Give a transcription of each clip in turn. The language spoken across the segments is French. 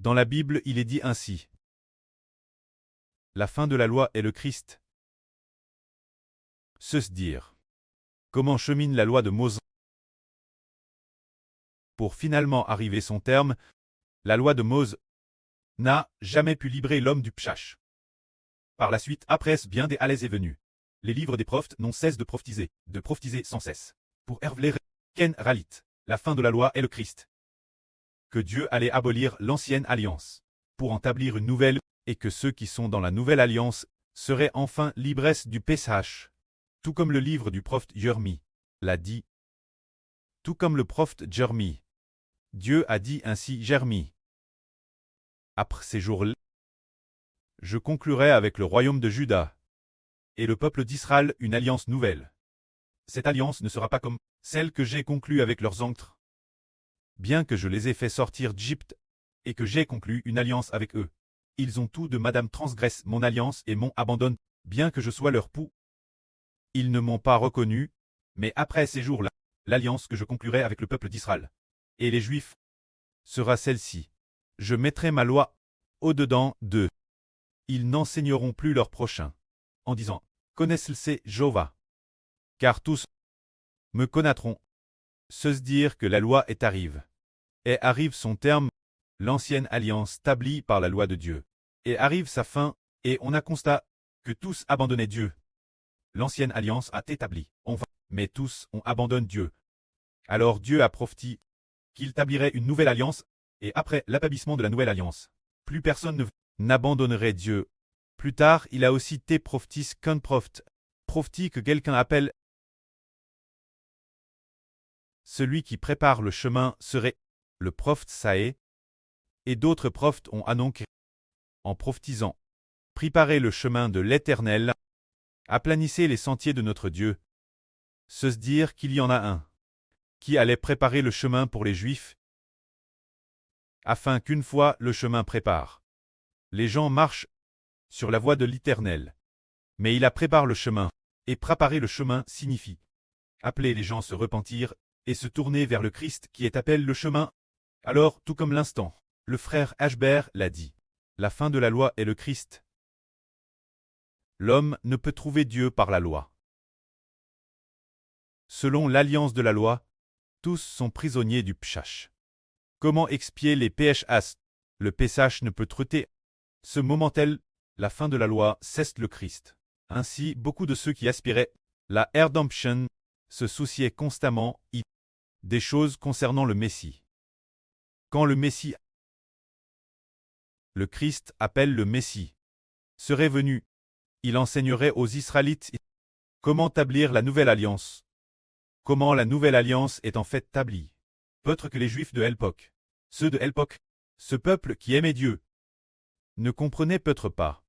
Dans la Bible, il est dit ainsi. La fin de la loi est le Christ. Se dire. Comment chemine la loi de Moïse pour finalement arriver son terme, la loi de Moïse n'a jamais pu libérer l'homme du pchash. Par la suite, après bien des allées et venues, les livres des prophètes n'ont cesse de prophétiser sans cesse. Pour Hervler, Ken Ralit, la fin de la loi est le Christ. Que Dieu allait abolir l'ancienne alliance, pour en établir une nouvelle, et que ceux qui sont dans la nouvelle alliance seraient enfin libres du Pesach. Tout comme le livre du prophète Jérémie l'a dit. Tout comme le prophète Jérémie. Dieu a dit ainsi Jérémie. Après ces jours-là, je conclurai avec le royaume de Juda et le peuple d'Israël une alliance nouvelle. Cette alliance ne sera pas comme celle que j'ai conclue avec leurs ancêtres. Bien que je les ai fait sortir d'Égypte et que j'ai conclu une alliance avec eux, ils ont tous de madame transgresse mon alliance et m'ont abandonné, bien que je sois leur époux. Ils ne m'ont pas reconnu, mais après ces jours-là, l'alliance que je conclurai avec le peuple d'Israël et les Juifs sera celle-ci. Je mettrai ma loi au-dedans d'eux. Ils n'enseigneront plus leur prochain, en disant « Connaissez Jéhovah » car tous me connaîtront. Se dire que la loi est arrive. Et arrive son terme, l'ancienne alliance établie par la loi de Dieu. Et arrive sa fin, et on a constat que tous abandonnaient Dieu. L'ancienne alliance a établi, mais tous ont abandonné Dieu. Alors Dieu a prophétisé qu'il établirait une nouvelle alliance, et après l'établissement de la nouvelle alliance, plus personne n'abandonnerait Dieu. Plus tard, il a aussi été prophétisé qu'un prophète, que quelqu'un appelle celui qui prépare le chemin serait le prophète Saé, et d'autres prophètes ont annoncé, en prophétisant, préparez le chemin de l'Éternel, aplanissez les sentiers de notre Dieu. Se dire qu'il y en a un qui allait préparer le chemin pour les Juifs, afin qu'une fois le chemin prépare, les gens marchent sur la voie de l'Éternel. Mais il a préparé le chemin, et préparer le chemin signifie appeler les gens se repentir et se tourner vers le Christ qui est appelé le chemin. Alors, tout comme l'instant, le frère Ashbert l'a dit, la fin de la loi est le Christ. L'homme ne peut trouver Dieu par la loi. Selon l'alliance de la loi, tous sont prisonniers du pchash. Comment expier les PHS? Le Pesach ne peut traiter. Ce moment-tel, la fin de la loi, cesse le Christ. Ainsi, beaucoup de ceux qui aspiraient la redemption se souciaient constamment des choses concernant le Messie. Quand le Messie, le Christ appelle le Messie, serait venu, il enseignerait aux Israélites comment établir la nouvelle alliance. Comment la nouvelle alliance est en fait établie. Peut-être que les Juifs de l'époque, ceux de l'époque, ce peuple qui aimait Dieu, ne comprenaient peut-être pas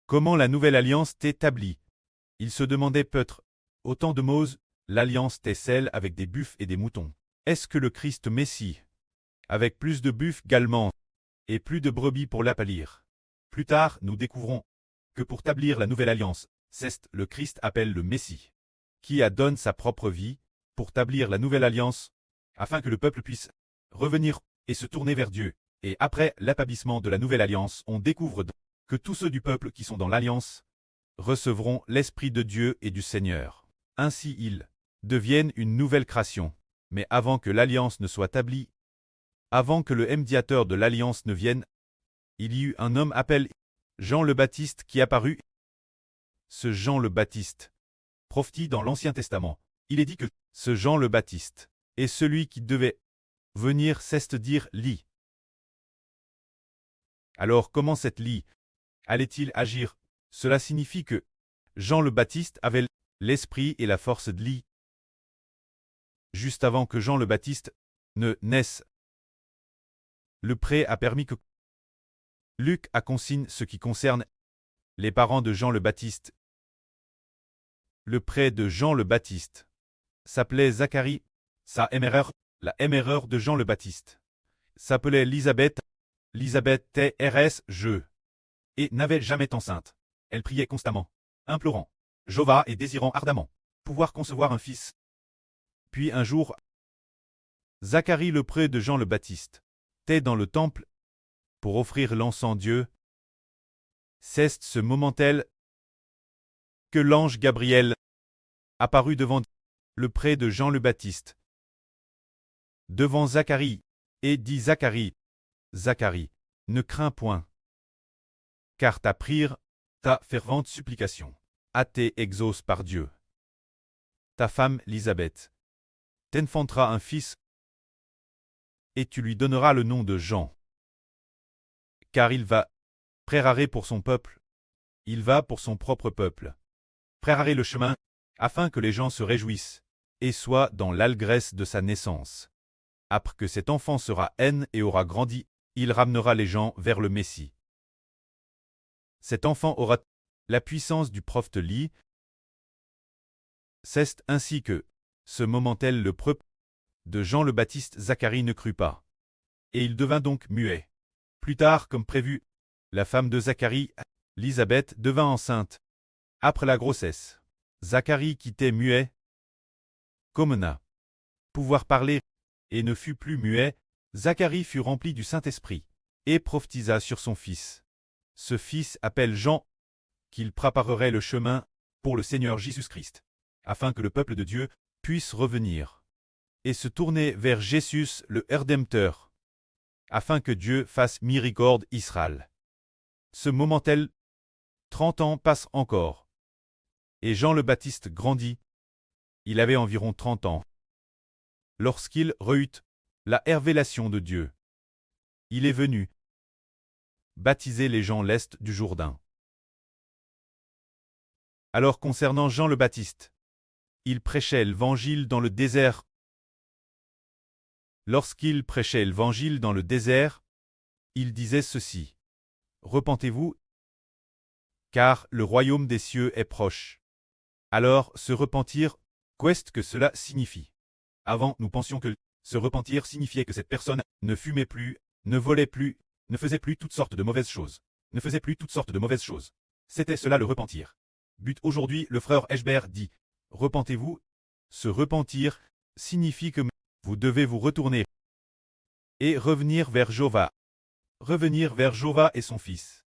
comment la nouvelle alliance est établie. Ils se demandaient peut-être, au temps de Moïse, l'alliance était celle avec des buffles et des moutons. Est-ce que le Christ Messie, avec plus de buffles également, et plus de brebis pour l'appalir? Plus tard, nous découvrons que pour établir la nouvelle alliance, c'est le Christ appelle le Messie, qui a donné sa propre vie pour établir la nouvelle alliance, afin que le peuple puisse revenir et se tourner vers Dieu. Et après l'établissement de la nouvelle alliance, on découvre que tous ceux du peuple qui sont dans l'alliance recevront l'Esprit de Dieu et du Seigneur. Ainsi ils deviennent une nouvelle création. Mais avant que l'alliance ne soit établie, avant que le médiateur de l'alliance ne vienne, il y eut un homme appelé Jean le Baptiste qui apparut. Ce Jean le Baptiste prophétise dans l'Ancien Testament. Il est dit que ce Jean le Baptiste est celui qui devait venir, dire lit. Alors comment cette lit allait-il agir? Cela signifie que Jean le Baptiste avait l'esprit et la force de lit. Juste avant que Jean le Baptiste ne naisse, le prêtre a permis que Luc a consigne ce qui concerne les parents de Jean le Baptiste. Le prêtre de Jean le Baptiste s'appelait Zacharie, sa erreur, la erreur de Jean le Baptiste s'appelait Élisabeth. Élisabeth T.R.S. Et n'avait jamais été enceinte. Elle priait constamment, implorant Jéhovah et désirant ardemment pouvoir concevoir un fils. Puis un jour, Zacharie le prêtre de Jean le Baptiste était dans le temple pour offrir l'encens Dieu. C'est ce moment-là que l'ange Gabriel apparut devant le pré de Jean le Baptiste, devant Zacharie, et dit Zacharie, Zacharie, ne crains point, car ta prière, ta fervente supplication, a été exaucée par Dieu. Ta femme, Élisabeth, t'enfantera un fils, et tu lui donneras le nom de Jean. Car il va préparer pour son peuple, il va pour son propre peuple, préparer le chemin, afin que les gens se réjouissent, et soient dans l'allégresse de sa naissance. Après que cet enfant sera haine et aura grandi, il ramènera les gens vers le Messie. Cet enfant aura la puissance du prophète Élie. C'est ainsi que, ce moment-là le peuple de Jean le Baptiste Zacharie ne crut pas. Et il devint donc muet. Plus tard, comme prévu, la femme de Zacharie, Élisabeth, devint enceinte. Après la grossesse, Zacharie quittait muet, comme n'a pouvoir parler, et ne fut plus muet. Zacharie fut rempli du Saint-Esprit, et prophétisa sur son fils. Ce fils appelle Jean, qu'il préparerait le chemin pour le Seigneur Jésus-Christ, afin que le peuple de Dieu puisse revenir et se tourner vers Jésus le Rédempteur, afin que Dieu fasse miséricorde Israël. Ce moment-là, 30 ans passent encore, et Jean le Baptiste grandit. Il avait environ 30 ans. Lorsqu'il reçut la révélation de Dieu, il est venu baptiser les gens l'est du Jourdain. Alors concernant Jean le Baptiste, il prêchait l'évangile dans le désert. Lorsqu'il prêchait l'évangile dans le désert, il disait ceci: Repentez-vous, car le royaume des cieux est proche. Alors, se repentir, qu'est-ce que cela signifie? Avant, nous pensions que se repentir signifiait que cette personne ne fumait plus, ne volait plus, ne faisait plus toutes sortes de mauvaises choses. C'était cela le repentir. But aujourd'hui, le frère Eschber dit: Repentez-vous. Se repentir signifie que vous devez vous retourner et revenir vers Jéhovah. Revenir vers Jéhovah et son Fils.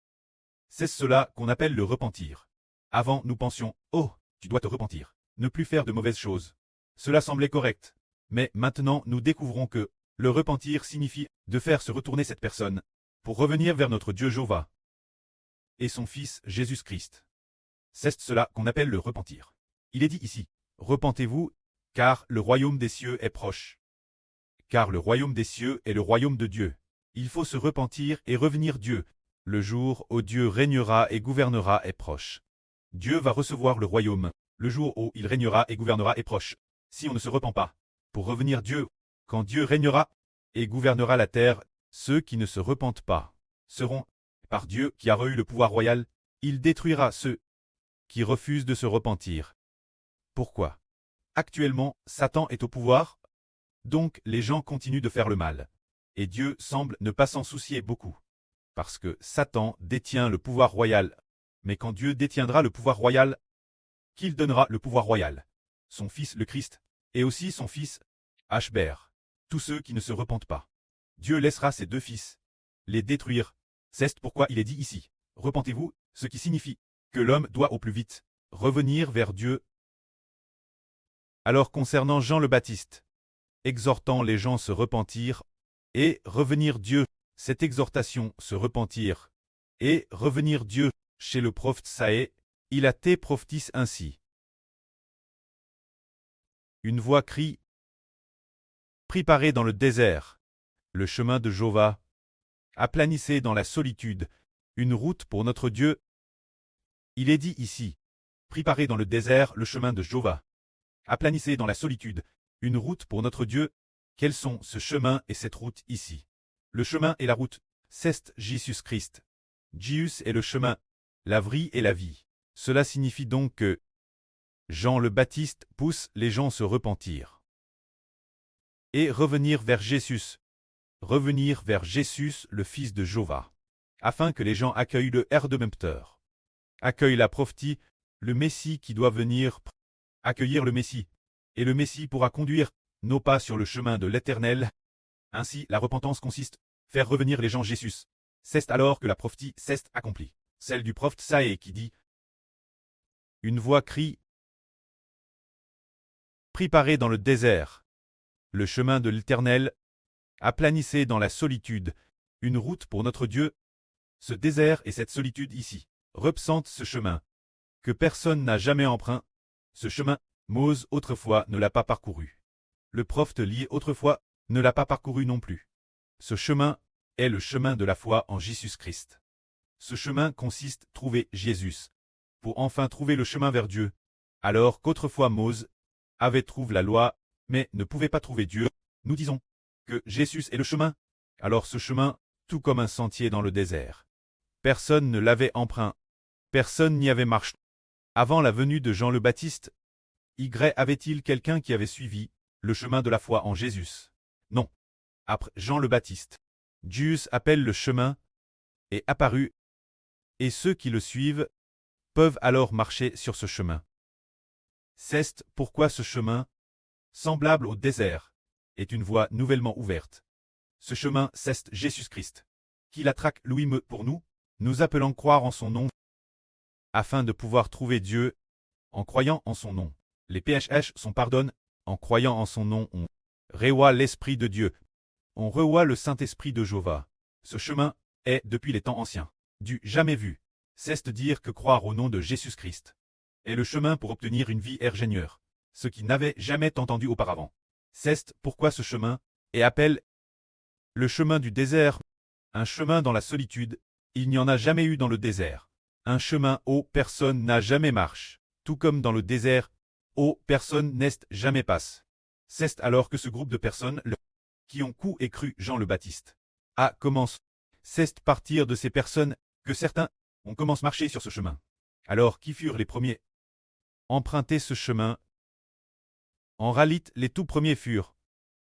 C'est cela qu'on appelle le repentir. Avant, nous pensions: Oh, tu dois te repentir, ne plus faire de mauvaises choses. Cela semblait correct. Mais maintenant, nous découvrons que le repentir signifie de faire se retourner cette personne pour revenir vers notre Dieu Jéhovah et son Fils Jésus-Christ. C'est cela qu'on appelle le repentir. Il est dit ici: Repentez-vous, car le royaume des cieux est proche. Car le royaume des cieux est le royaume de Dieu. Il faut se repentir et revenir Dieu. Le jour où Dieu régnera et gouvernera est proche. Dieu va recevoir le royaume. Le jour où il régnera et gouvernera est proche. Si on ne se repent pas, pour revenir Dieu, quand Dieu régnera et gouvernera la terre, ceux qui ne se repentent pas seront, par Dieu qui a reçu le pouvoir royal, il détruira ceux qui refusent de se repentir. Pourquoi? Actuellement, Satan est au pouvoir, donc les gens continuent de faire le mal. Et Dieu semble ne pas s'en soucier beaucoup. Parce que Satan détient le pouvoir royal. Mais quand Dieu détiendra le pouvoir royal, qu'il donnera le pouvoir royal? Son Fils le Christ, et aussi son Fils, Eschber. Tous ceux qui ne se repentent pas. Dieu laissera ses deux fils les détruire. C'est pourquoi il est dit ici: Repentez-vous, ce qui signifie que l'homme doit au plus vite revenir vers Dieu. Alors concernant Jean le Baptiste, exhortant les gens se repentir et revenir Dieu, cette exhortation se repentir et revenir Dieu, chez le prophète Saé, il a été prophétise ainsi. Une voix crie: Préparez dans le désert le chemin de Jéhovah, aplanissez dans la solitude une route pour notre Dieu. Il est dit ici: Préparez dans le désert le chemin de Jéhovah, aplanissez dans la solitude une route pour notre Dieu. Quels sont ce chemin et cette route ici? Le chemin et la route, c'est Jésus-Christ. Jésus est le chemin, la vraie et la vie. Cela signifie donc que Jean le Baptiste pousse les gens se repentir et revenir vers Jésus. Revenir vers Jésus, le Fils de Jéhovah, afin que les gens accueillent le Rédempteur, accueillent la prophétie, le Messie qui doit venir, accueillir le Messie, et le Messie pourra conduire nos pas sur le chemin de l'Éternel. Ainsi, la repentance consiste à faire revenir les gens Jésus. C'est alors que la prophétie s'est accomplie, celle du prophète Saé qui dit « Une voix crie « Préparez dans le désert le chemin de l'Éternel, aplanissez dans la solitude une route pour notre Dieu. » Ce désert et cette solitude ici représentent ce chemin que personne n'a jamais emprunté. Ce chemin, Mose autrefois ne l'a pas parcouru. Le prophète Élie autrefois ne l'a pas parcouru non plus. Ce chemin est le chemin de la foi en Jésus-Christ. Ce chemin consiste à trouver Jésus, pour enfin trouver le chemin vers Dieu, alors qu'autrefois Mose avait trouvé la loi, mais ne pouvait pas trouver Dieu. Nous disons que Jésus est le chemin. Alors ce chemin, tout comme un sentier dans le désert. Personne ne l'avait emprunté. Personne n'y avait marché. Avant la venue de Jean le Baptiste, avait-il quelqu'un qui avait suivi le chemin de la foi en Jésus? Non. Après Jean le Baptiste, Dieu appelle le chemin, est apparu, et ceux qui le suivent peuvent alors marcher sur ce chemin. C'est pourquoi ce chemin, semblable au désert, est une voie nouvellement ouverte. Ce chemin, c'est Jésus-Christ, qui la traque lui-même pour nous, nous appelant croire en son nom, afin de pouvoir trouver Dieu, en croyant en son nom. Les péchés sont pardonnés, en croyant en son nom on reçoit l'Esprit de Dieu. On reçoit le Saint-Esprit de Jéhovah. Ce chemin est, depuis les temps anciens, du jamais vu. C'est-à-dire que croire au nom de Jésus-Christ est le chemin pour obtenir une vie ingénieure, ce qui n'avait jamais entendu auparavant. C'est pourquoi ce chemin est appelé le chemin du désert, un chemin dans la solitude. Il n'y en a jamais eu dans le désert. Un chemin où personne n'a jamais marché, tout comme dans le désert, où personne n'est jamais passe. C'est alors que ce groupe de personnes, qui ont cru et cru Jean le Baptiste, a commencé. C'est partir de ces personnes que certains ont commencé à marcher sur ce chemin. Alors qui furent les premiers emprunter ce chemin? En réalité, les tout premiers furent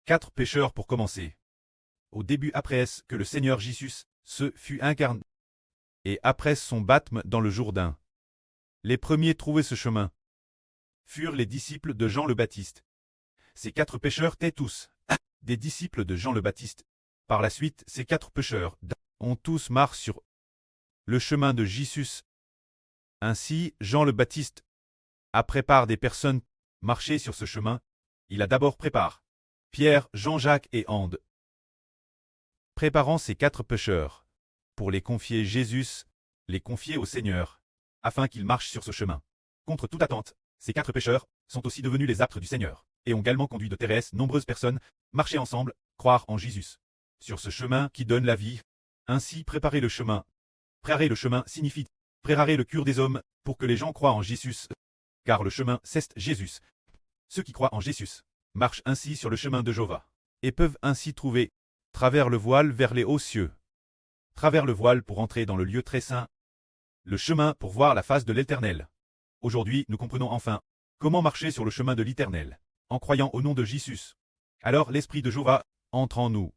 4 pécheurs pour commencer. Au début après que le Seigneur Jésus se fut incarné, et après son baptême dans le Jourdain. Les premiers trouvaient ce chemin furent les disciples de Jean le Baptiste. Ces 4 pécheurs étaient tous des disciples de Jean le Baptiste. Par la suite, ces 4 pécheurs ont tous marché sur le chemin de Jésus. Ainsi, Jean le Baptiste a préparé des personnes marcher sur ce chemin. Il a d'abord préparé Pierre, Jean-Jacques et Ande, préparant ces 4 pécheurs pour les confier Jésus, les confier au Seigneur, afin qu'ils marchent sur ce chemin. Contre toute attente, ces 4 pécheurs sont aussi devenus les apôtres du Seigneur, et ont également conduit de Thérèse nombreuses personnes, marcher ensemble, croire en Jésus. Sur ce chemin qui donne la vie, ainsi préparer le chemin. Préparer le chemin signifie préparer le cœur des hommes, pour que les gens croient en Jésus. Car le chemin, c'est Jésus. Ceux qui croient en Jésus marchent ainsi sur le chemin de Jéhovah, et peuvent ainsi trouver, travers le voile vers les hauts cieux, travers le voile pour entrer dans le lieu très saint, le chemin pour voir la face de l'Éternel. Aujourd'hui, nous comprenons enfin comment marcher sur le chemin de l'Éternel, en croyant au nom de Jésus. Alors l'Esprit de Jéhovah entre en nous.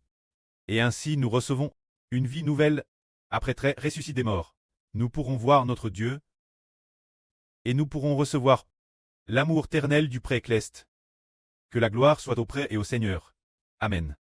Et ainsi nous recevons une vie nouvelle, après très ressuscité des morts. Nous pourrons voir notre Dieu, et nous pourrons recevoir l'amour éternel du Pré-Cleste. Que la gloire soit au Pré et au Seigneur. Amen.